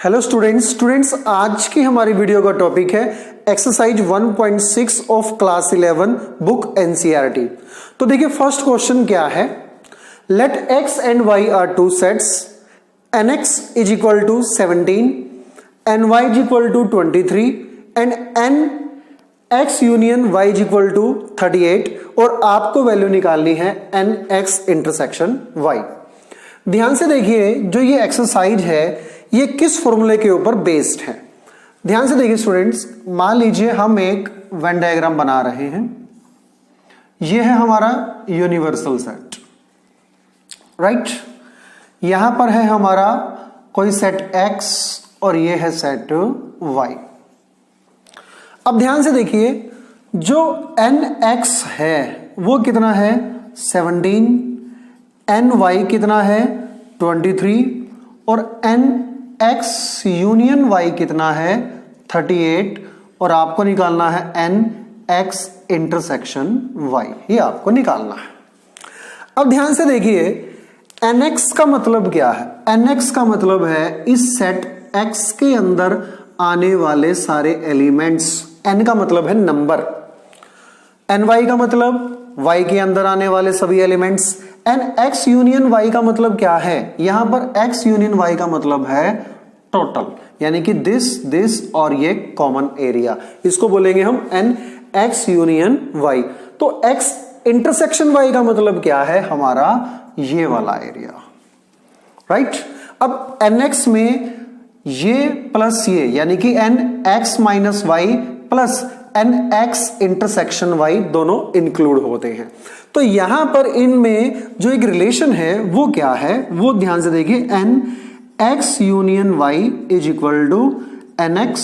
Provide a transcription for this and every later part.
Hello students आज की हमारी वीडियो का टॉपिक है exercise 1.6 of class 11 book NCERT. तो देखिए फर्स्ट क्वेश्चन क्या है, let x and y are two sets n x is equal to 17 n y is equal to 23 and n x union y is equal to 38 और आपको value निकालनी है N x intersection Y. ध्यान से देखिए जो ये एक्सरसाइज है ये किस फॉर्मूले के ऊपर बेस्ड है। ध्यान से देखिए स्टूडेंट्स, मान लीजिए हम एक वेन डायग्राम बना रहे हैं, ये है हमारा यूनिवर्सल सेट, राइट। यहां पर है हमारा कोई सेट x और ये है सेट y। अब ध्यान से देखिए जो nx है वो कितना है 17, ny कितना है 23 और nx यूनियन y कितना है 38 और आपको निकालना है nx इंटरसेक्शन y, ये आपको निकालना है। अब ध्यान से देखिए nx का मतलब क्या है, nx का मतलब है इस सेट x के अंदर आने वाले सारे एलिमेंट्स। n का मतलब है नंबर, ny का मतलब y के अंदर आने वाले सभी elements. N x union y का मतलब क्या है, यहां पर x यूनियन y का मतलब है टोटल, यानी कि दिस और ये कॉमन एरिया, इसको बोलेंगे हम एन x यूनियन y। तो x इंटरसेक्शन y का मतलब क्या है, हमारा ये वाला एरिया, राइट। अब nx में ये प्लस ये, यानी कि nx minus y plus nx intersection y दोनों इंक्लूड होते हैं। तो यहां पर इनमें जो एक रिलेशन है वो क्या है, वो ध्यान से देखिए nx union y is equal to nx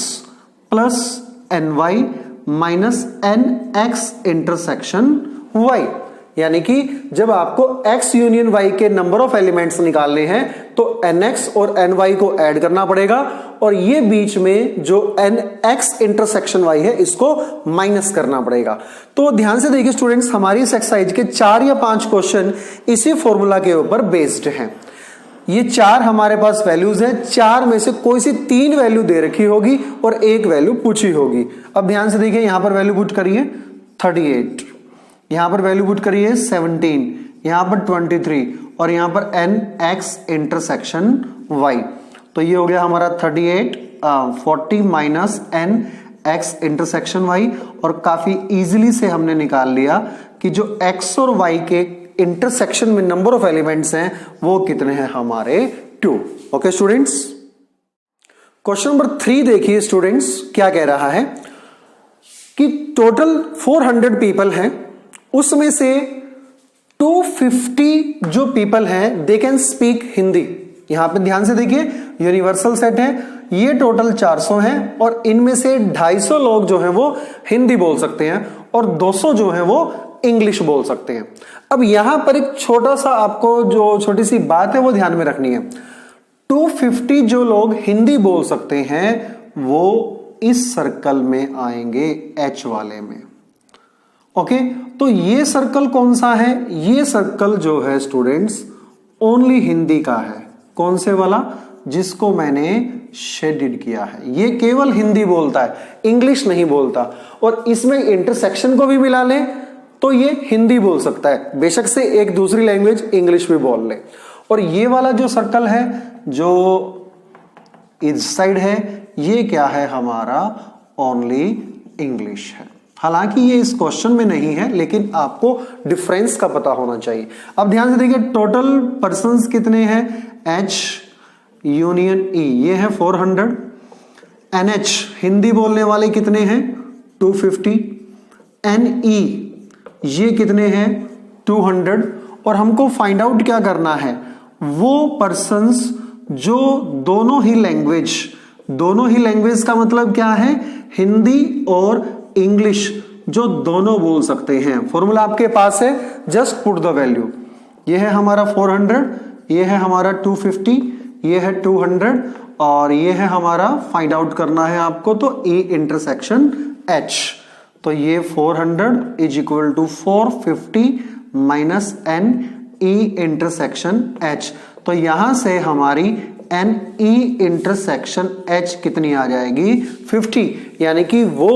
plus ny minus nx intersection y। यानी कि जब आपको x यूनियन y के नंबर ऑफ एलिमेंट्स निकालने हैं तो nx और ny को ऐड करना पड़ेगा और ये बीच में जो nx इंटरसेक्शन y है इसको माइनस करना पड़ेगा। तो ध्यान से देखिए स्टूडेंट्स, हमारी इस एक्सरसाइज के 4 या 5 क्वेश्चन इसी फॉर्मूला के ऊपर बेस्ड हैं। ये 4 हमारे पास वैल्यूज हैं, 4 में से कोई सी 3 वैल्यू दे रखी होगी और 1 वैल्यू पूछी होगी। अब ध्यान से देखिए यहां पर वैल्यू पुट करिए 38, यहां पर वैल्यू पुट करिए 17, यहां पर 23 और यहां पर nx इंटरसेक्शन y। तो ये हो गया हमारा 38 40 माइनस nx इंटरसेक्शन y और काफी इजीली से हमने निकाल लिया कि जो x और y के इंटरसेक्शन में नंबर ऑफ एलिमेंट्स हैं वो कितने हैं, हमारे 2। ओके स्टूडेंट्स, क्वेश्चन नंबर 3 देखिए स्टूडेंट्स क्या कह रहा है कि टोटल 400 पीपल हैं, उसमें से 250 जो पीपल हैं दे कैन स्पीक हिंदी। यहां पे ध्यान से देखिए यूनिवर्सल सेट है, ये टोटल 400 हैं और इनमें से 250 लोग जो हैं वो हिंदी बोल सकते हैं और 200 जो हैं वो इंग्लिश बोल सकते हैं। अब यहां पर एक छोटा सा आपको जो छोटी सी बात है वो ध्यान में रखनी है। 250 जो लोग हिंदी बोल सकते हैं वो इस सर्कल में आएंगे, H वाले में। ओके, तो ये सर्कल कौन सा है, ये सर्कल जो है स्टूडेंट्स ओनली हिंदी का है। कौन से वाला, जिसको मैंने शेडेड किया है, ये केवल हिंदी बोलता है, इंग्लिश नहीं बोलता। और इसमें इंटरसेक्शन को भी मिला लें तो ये हिंदी बोल सकता है, बेशक से एक दूसरी लैंग्वेज इंग्लिश भी बोल ले। और ये वाला जो सर्कल है जो इस साइड है ये क्या है, हमारा ओनली इंग्लिश है। हालांकि ये इस क्वेश्चन में नहीं है लेकिन आपको डिफरेंस का पता होना चाहिए। अब ध्यान से देखिए टोटल पर्संस कितने हैं, H यूनियन E ये है 400, NH हिंदी बोलने वाले कितने हैं 250, NE ये कितने हैं 200 और हमको फाइंड आउट क्या करना है, वो पर्संस जो दोनों ही लैंग्वेज का मतलब क्या है, हिंदी और इंग्लिश जो दोनों बोल सकते हैं। फॉर्मूला आपके पास है, जस्ट पुट द वैल्यू। ये है हमारा 400, ये है हमारा 250, ये है 200 और ये है हमारा फाइंड आउट करना है आपको तो E इंटरसेक्शन H। तो ये 400 is equal to 450 minus N E intersection H। तो यहां से हमारी एन ई इंटरसेक्शन एच कितनी आ जाएगी 50, यानी कि वो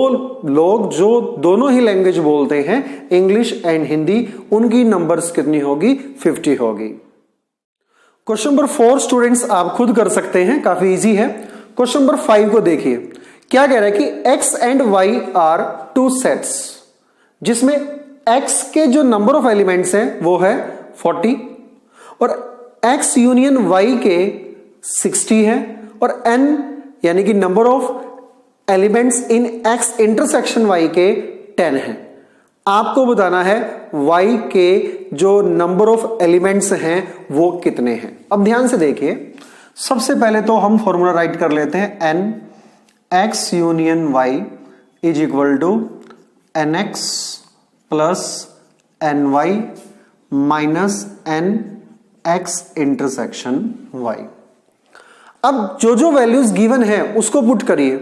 लोग जो दोनों ही लैंग्वेज बोलते हैं इंग्लिश एंड हिंदी, उनकी नंबर्स कितनी होगी 50 होगी। क्वेश्चन नंबर 4 स्टूडेंट्स आप खुद कर सकते हैं, काफी इजी है। क्वेश्चन नंबर 5 को देखिए, क्या कह रहा है कि x and y are two sets, जिसमें x के जो नंबर ऑफ एलिमेंट्स हैं वो है 40 और x यूनियन y के 60 है और n यानी कि number of elements in x intersection y के 10 है। आपको बताना है y के जो नंबर ऑफ एलिमेंट्स हैं वो कितने हैं। अब ध्यान से देखिए, सबसे पहले तो हम फॉर्मूला राइट कर लेते हैं, n x union y is equal to nx plus ny minus nx intersection y। अब जो जो वैल्यूज गिवन है उसको पुट करिए।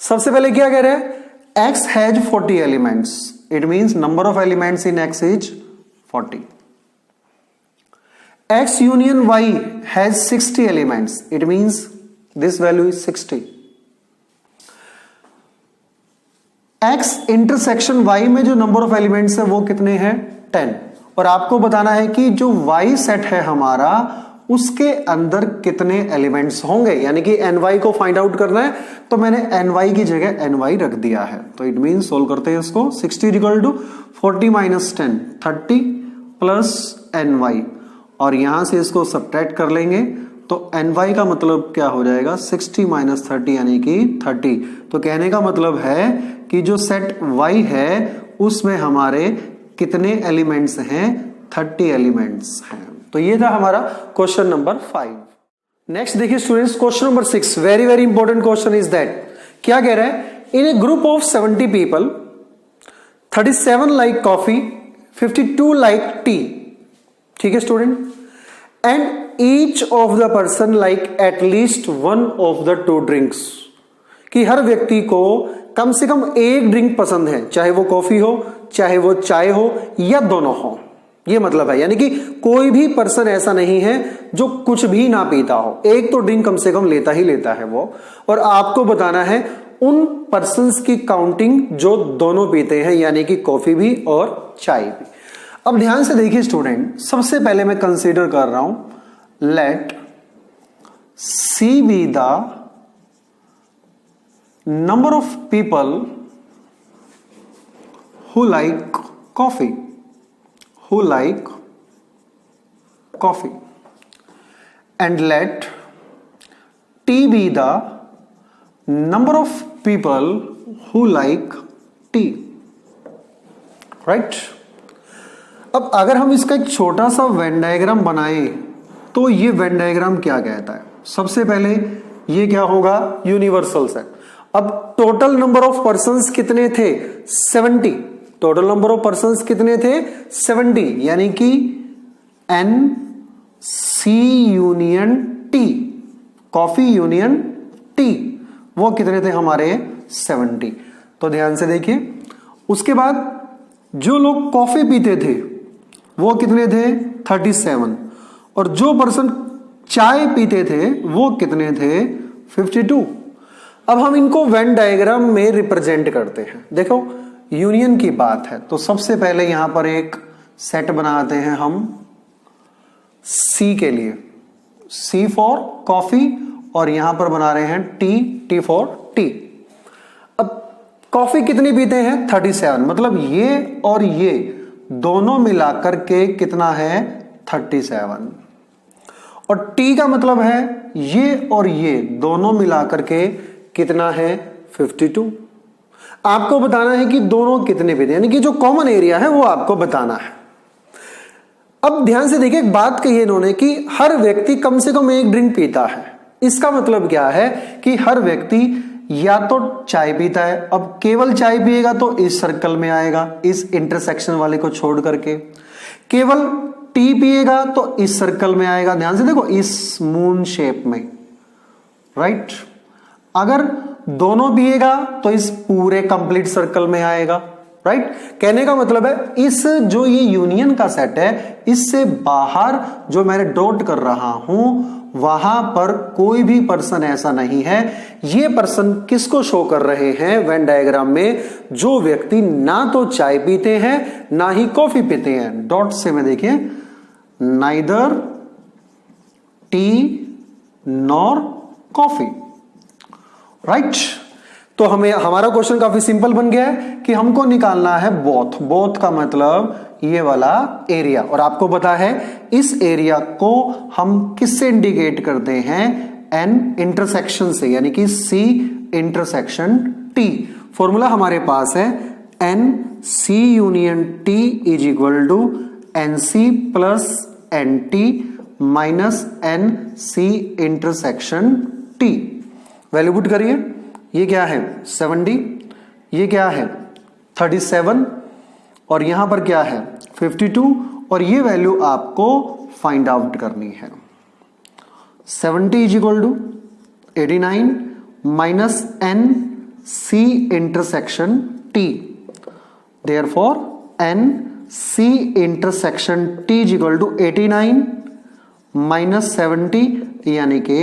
सबसे पहले क्या कह रहे हैं, x has 40 elements, it means number of elements in x is 40। x union y has 60 elements, it means this value is 60। x intersection y में जो नंबर ऑफ एलिमेंट्स है वो कितने हैं 10, और आपको बताना है कि जो y सेट है हमारा उसके अंदर कितने एलिमेंट्स होंगे, यानी कि ny को फाइंड आउट करना है। तो मैंने ny की जगह ny रख दिया है, तो इट मींस सोल्व करते हैं इसको। 60 equal to 40 minus 10 30 plus ny, और यहां से इसको सब्ट्रैक्ट कर लेंगे तो ny का मतलब क्या हो जाएगा 60 माइनस 30 यानी कि 30। तो कहने का मतलब है कि जो सेट y है उसमें हमारे कितने एलिमेंट्स हैं 30 एलिमेंट्स हैं। तो ये था हमारा क्वेश्चन नंबर 5। नेक्स्ट देखिए students, question number 6 very very important question is that, क्या कह रहा है, in a group of 70 people 37 like coffee 52 like tea, ठीक है student, and each of the person like at least one of the two drinks, कि हर व्यक्ति को कम से कम एक ड्रिंक पसंद है, चाहे वो कॉफी हो चाहे वो चाय हो या दोनों हो। ये मतलब है, यानी कि कोई भी पर्सन ऐसा नहीं है जो कुछ भी ना पीता हो, एक तो ड्रिंक कम से कम लेता ही लेता है वो। और आपको बताना है उन पर्सन्स की काउंटिंग जो दोनों पीते हैं, यानी कि कॉफी भी और चाय भी। अब ध्यान से देखिए स्टूडेंट, सबसे पहले मैं कंसीडर कर रहा हूं let C be the number of people who like coffee, who like coffee, and let T be the number of people who like tea, right? अब अगर हम इसका एक छोटा सा वेन डायग्राम बनाएं तो ये वेन डायग्राम क्या कहता है, सबसे पहले ये क्या होगा यूनिवर्सल सेट। अब टोटल नंबर ऑफ पर्संस कितने थे 70, टोटल नंबर ऑफ पर्संस कितने थे 70, यानी कि n C union T, coffee union tea, वो कितने थे हमारे 70। तो ध्यान से देखिए, उसके बाद जो लोग कॉफी पीते थे वो कितने थे 37, और जो पर्सन चाय पीते थे वो कितने थे 52। अब हम इनको वेन डायग्राम में रिप्रेजेंट करते हैं। देखो यूनियन की बात है तो सबसे पहले यहां पर एक सेट बनाते हैं हम सी के लिए, सी फॉर कॉफी, और यहां पर बना रहे हैं टी, टी फॉर टी। अब कॉफी कितनी पीते हैं 37, मतलब ये और ये दोनों मिलाकर के कितना है 37, और टी का मतलब है ये और ये दोनों मिलाकर के कितना है 52। आपको बताना है कि दोनों कितने पीते हैं, यानी कि जो कॉमन एरिया है वो आपको बताना है। अब ध्यान से देखिए, एक बात कही इन्होंने कि हर व्यक्ति कम से कम एक ड्रिंक पीता है। इसका मतलब क्या है कि हर व्यक्ति या तो चाय पीता है, अब केवल चाय पिएगा तो इस सर्कल में आएगा, इस इंटरसेक्शन वाले को छोड़ करके, केवल टी पिएगा तो इस सर्कल में आएगा, ध्यान से देखो इस मून शेप में, राइट। अगर दोनों पिएगा तो इस पूरे कंप्लीट सर्कल में आएगा, राइट। कहने का मतलब है इस जो ये यूनियन का सेट है इससे बाहर जो मैंने डॉट कर रहा हूं वहां पर कोई भी पर्सन ऐसा नहीं है। ये पर्सन किसको शो कर रहे हैं वेन डायग्राम में? जो व्यक्ति ना तो चाय पीते हैं ना ही कॉफी पीते हैं। डॉट से में देखिए, neither T nor coffee, right. तो हमें हमारा क्वेश्चन काफी सिंपल बन गया है कि हमको निकालना है बोथ। बोथ का मतलब ये वाला एरिया, और आपको पता है इस एरिया को हम किससे इंडिकेट करते हैं? एन इंटरसेक्शन से, यानी कि सी इंटरसेक्शन टी। फॉर्मूला हमारे पास है n C union T is equal to n C plus n T minus n C intersection T. Value put करिए, ये क्या है 70, ये क्या है 37, और यहां पर क्या है 52, और ये वैल्यू आपको फाइंड आउट करनी है। 70 is equal to 89 minus n C intersection T. Therefore n C intersection T is equal to 89 minus 70 यानी कि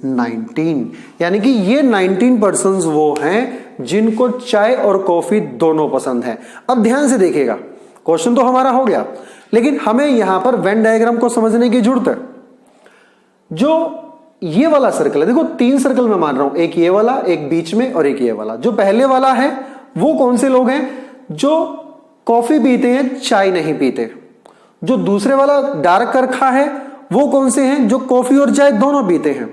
19। यानी कि ये 19 पर्सन्स वो हैं जिनको चाय और कॉफी दोनों पसंद है। अब ध्यान से देखिएगा, क्वेश्चन तो हमारा हो गया, लेकिन हमें यहां पर वेन डायग्राम को समझने की जरूरत है। जो ये वाला सर्कल है, देखो 3 सर्कल मैं मान रहा हूं, एक ये वाला, एक बीच में और एक ये वाला। जो पहले वाला है वो कौन से लोग हैं? जो कॉफी पीते हैं, चाय नहीं पीते। जो दूसरे वाला डार्क कर रखा है वो कौन से हैं? जो कॉफी और चाय दोनों पीते हैं।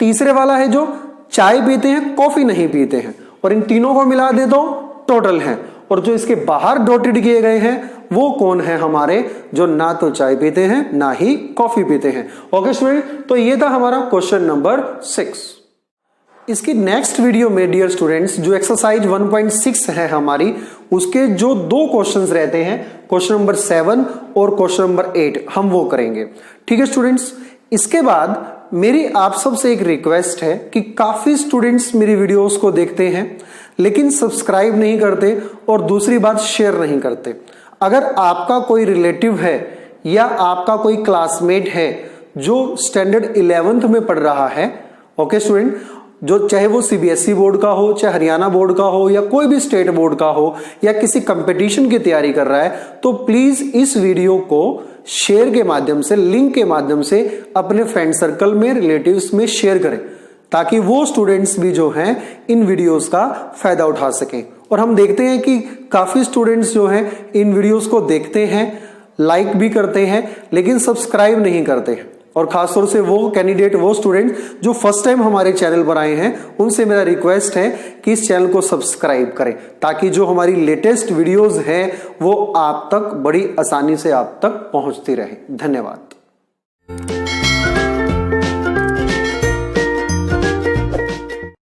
तीसरे वाला है जो चाय पीते हैं, कॉफी नहीं पीते हैं, और इन तीनों को मिला दे तो टोटल है। और जो इसके बाहर डॉटेड किए गए हैं वो कौन है? हमारे जो ना तो चाय पीते हैं ना ही कॉफी पीते हैं। ओके स्टूडेंट, तो ये था हमारा क्वेश्चन नंबर 6। इसकी नेक्स्ट वीडियो में डियर स्टूडेंट्स, जो एक्सरसाइज 1.6 है हमारी, उसके जो 2 क्वेश्चंस रहते हैं, क्वेश्चन नंबर 7 और क्वेश्चन नंबर 8, हम वो करेंगे। ठीक है स्टूडेंट्स। इसके बाद मेरी आप सबसे एक रिक्वेस्ट है कि काफी स्टूडेंट्स मेरी वीडियोस को देखते हैं लेकिन सब्सक्राइब नहीं करते, और दूसरी बात शेयर नहीं करते। अगर आपका कोई रिलेटिव है या आपका कोई क्लासमेट है जो स्टैंडर्ड 11th में पढ़ रहा है, ओके स्टूडेंट, जो चाहे वो सीबीएसई बोर्ड का हो, चाहे हरियाणा बोर्ड का हो, या कोई भी स्टेट बोर्ड का हो, या किसी कंपटीशन की तैयारी कर रहा है, तो प्लीज इस वीडियो को शेयर के माध्यम से, लिंक के माध्यम से अपने फ्रेंड सर्कल में, रिलेटिव्स में शेयर करें, ताकि वो स्टूडेंट्स भी जो हैं इन वीडियोस का फायदा उठा सकें। और हम देखते हैं कि काफी स्टूडेंट्स जो हैं इन वीडियोस को देखते हैं, लाइक भी करते हैं, लेकिन सब्सक्राइब नहीं करते। और खासतौर से वो कैंडिडेट, वो स्टूडेंट जो फर्स्ट टाइम हमारे चैनल पर आए हैं, उनसे मेरा रिक्वेस्ट है कि इस चैनल को सब्सक्राइब करें, ताकि जो हमारी लेटेस्ट वीडियोस हैं वो आप तक बड़ी आसानी से आप तक पहुंचती रहे। धन्यवाद।